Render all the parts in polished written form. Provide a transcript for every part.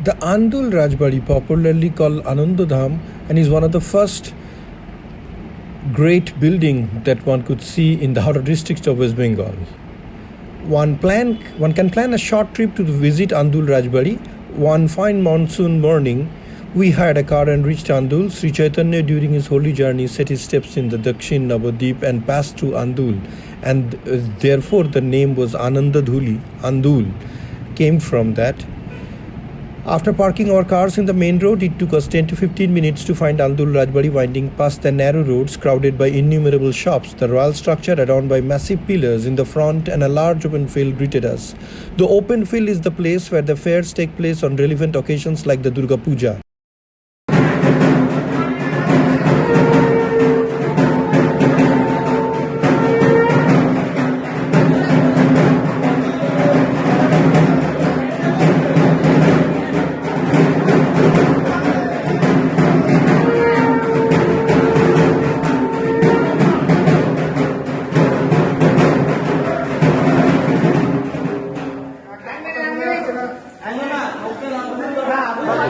The Andul Rajbari, popularly called Anandodham, and is one of the first great building that one could see in the Howrah district of West Bengal. One can plan a short trip to visit Andul Rajbari. One fine monsoon morning, we hired a car and reached Andul. Sri Chaitanya, during his holy journey, set his steps in the Dakshin Navadip and passed through Andul, and therefore the name was Anandadhuli. Andul came from that. After parking our cars in the main road, it took us 10 to 15 minutes to find Andul Rajbari, winding past the narrow roads crowded by innumerable shops. The royal structure, adorned by massive pillars in the front and a large open field, greeted us. The open field is the place where the fairs take place on relevant occasions like the Durga Puja.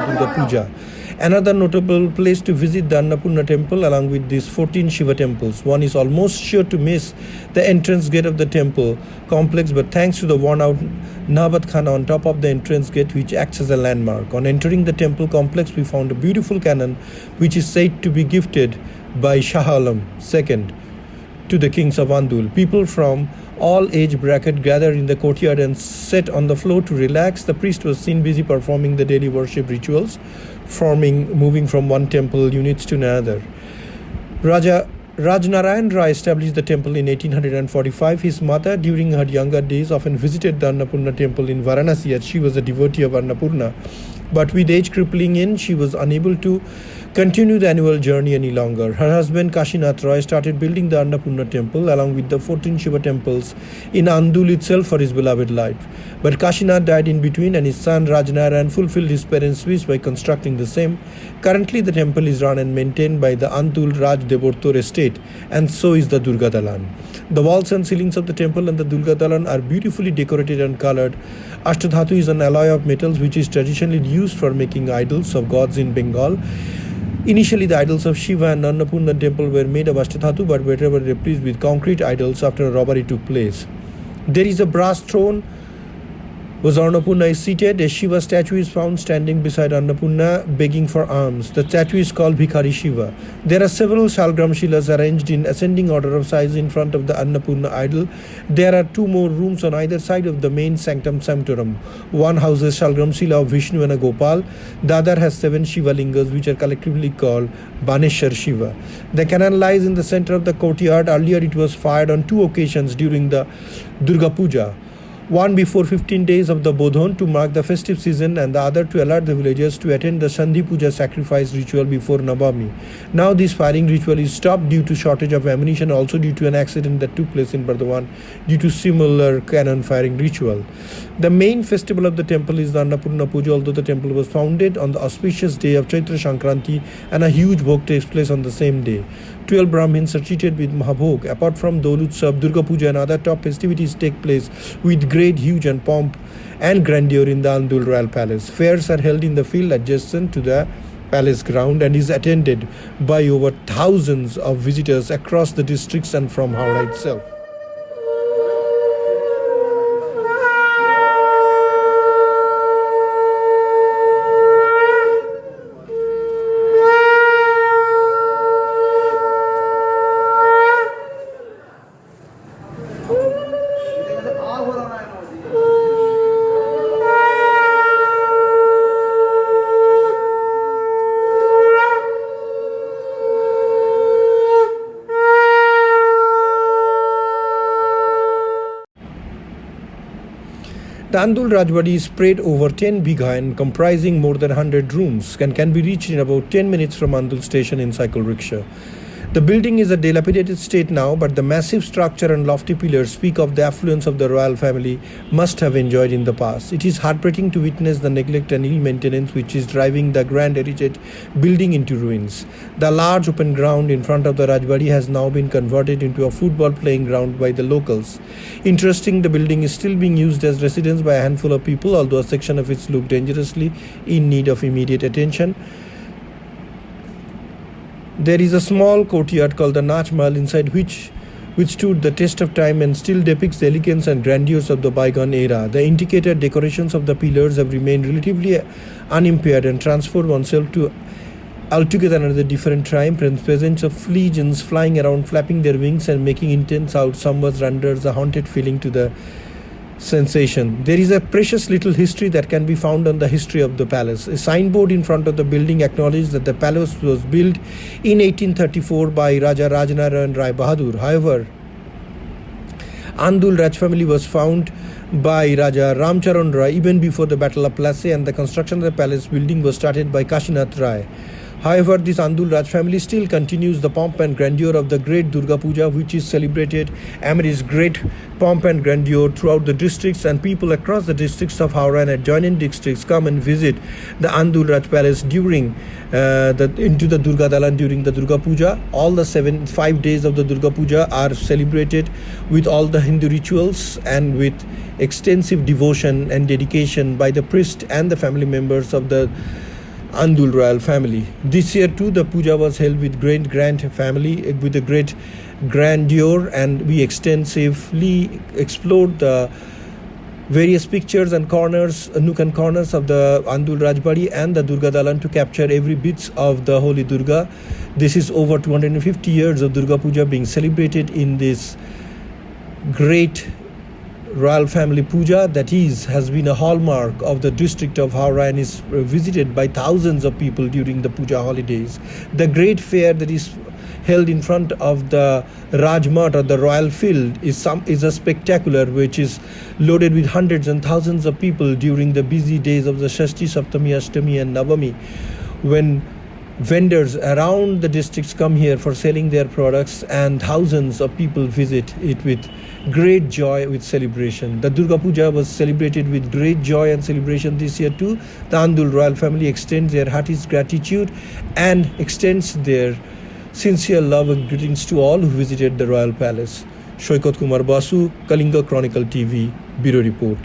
Durga Puja. Another notable place to visit, the Annapurna temple, along with these 14 Shiva temples. One is almost sure to miss the entrance gate of the temple complex, but thanks to the worn-out Nabat Khana on top of the entrance gate, which acts as a landmark. On entering the temple complex, we found a beautiful cannon, which is said to be gifted by Shah Alam II to the kings of Andul. People from all age bracket gathered in the courtyard and sat on the floor to relax. The priest was seen busy performing the daily worship rituals, moving from one temple units to another. Raja Rajnarayan Rai established the temple in 1845. His mother, during her younger days, often visited the Annapurna temple in Varanasi, as she was a devotee of Annapurna. But with age crippling in, she was unable to continue the annual journey any longer. Her husband Kashinath Roy started building the Annapurna temple along with the 14 Shiva temples in Andul itself for his beloved life. But Kashinath died in between, and his son Rajnarayan fulfilled his parents' wish by constructing the same. Currently, the temple is run and maintained by the Andul Raj Devortor estate, and so is the Durga Dalan. The walls and ceilings of the temple and the Durga Dalan are beautifully decorated and colored. Ashtadhatu is an alloy of metals which is traditionally used for making idols of gods in Bengal. Initially, the idols of Shiva and Annapurna temple were made of Ashtadhatu, but later were replaced with concrete idols after a robbery took place. There is a brass throne where Annapurna is seated. A Shiva statue is found standing beside Annapurna, begging for alms. The statue is called Bhikhari Shiva. There are several Shalgram Shilas arranged in ascending order of size in front of the Annapurna idol. There are two more rooms on either side of the main sanctum sanctorum. One houses Shalgram Shila of Vishnu and a Gopal. The other has 7 Shiva lingas, which are collectively called Baneshwar Shiva. The cannon lies in the center of the courtyard. Earlier, it was fired on 2 occasions during the Durga Puja. One before 15 days of the Bodhon to mark the festive season, and the other to alert the villagers to attend the Sandhi Puja sacrifice ritual before Navami. Now this firing ritual is stopped due to shortage of ammunition, also due to an accident that took place in Bardhaman due to similar cannon firing ritual. The main festival of the temple is the Annapurna Puja, although the temple was founded on the auspicious day of Chaitra Sankranti, and a huge bhog takes place on the same day. 12 Brahmins are treated with Mahabhog. Apart from Andul Utsav, Durga Puja and other top festivities take place with great huge and pomp and grandeur in the Andul Royal Palace. Fairs are held in the field adjacent to the palace ground and is attended by over thousands of visitors across the districts and from Howrah itself. The Andul Rajbari is spread over 10 bigha and comprising more than 100 rooms and can be reached in about 10 minutes from Andul station in cycle rickshaw. The building is a dilapidated state now, but the massive structure and lofty pillars speak of the affluence of the royal family must have enjoyed in the past. It is heartbreaking to witness the neglect and ill maintenance which is driving the grand heritage building into ruins. The large open ground in front of the Rajbari has now been converted into a football playing ground by the locals. Interesting, the building is still being used as residence by a handful of people, although a section of it looks dangerously in need of immediate attention. There is a small courtyard called the Nach Mahal, inside which stood the test of time and still depicts the elegance and grandeur of the bygone era. The intricate decorations of the pillars have remained relatively unimpaired and transformed oneself to altogether another different time. Presence of legions flying around, flapping their wings and making intense out somewhat renders a haunted feeling to the sensation. There is a precious little history that can be found on the history of the palace. A signboard in front of the building acknowledges that the palace was built in 1834 by Raja Rajnaran Rai Bahadur. However, Andul Raj family was found by Raja Ramcharan Rai even before the Battle of Plassey, and the construction of the palace building was started by Kashinath Rai. However, this Andul Raj family still continues the pomp and grandeur of the great Durga Puja, which is celebrated amidst great pomp and grandeur throughout the districts, and people across the districts of Howrah and adjoining districts come and visit the Andul Raj Palace during into the Durga Dalan during the Durga Puja. All the 5 days of the Durga Puja are celebrated with all the Hindu rituals and with extensive devotion and dedication by the priest and the family members of the Andul royal family. This year too, the puja was held with great grand family, with a great grandeur, and we extensively explored the various pictures and corners, nook and corners of the Andul Rajbari and the Durga Dalan to capture every bit of the holy Durga. This is over 250 years of Durga Puja being celebrated in this great royal family puja that has been a hallmark of the district of Howrah and is visited by thousands of people during the puja holidays. The great fair that is held in front of the Rajmat or the royal field is a spectacular which is loaded with hundreds and thousands of people during the busy days of the Shashti, Saptami, Ashtami and Navami, when vendors around the districts come here for selling their products, and thousands of people visit it with great joy, with celebration. The Durga Puja was celebrated with great joy and celebration this year too. The Andul royal family extends their heartiest gratitude and extends their sincere love and greetings to all who visited the royal palace. Shoykot Kumar Basu, Kalinga Chronicle TV, Bureau Report.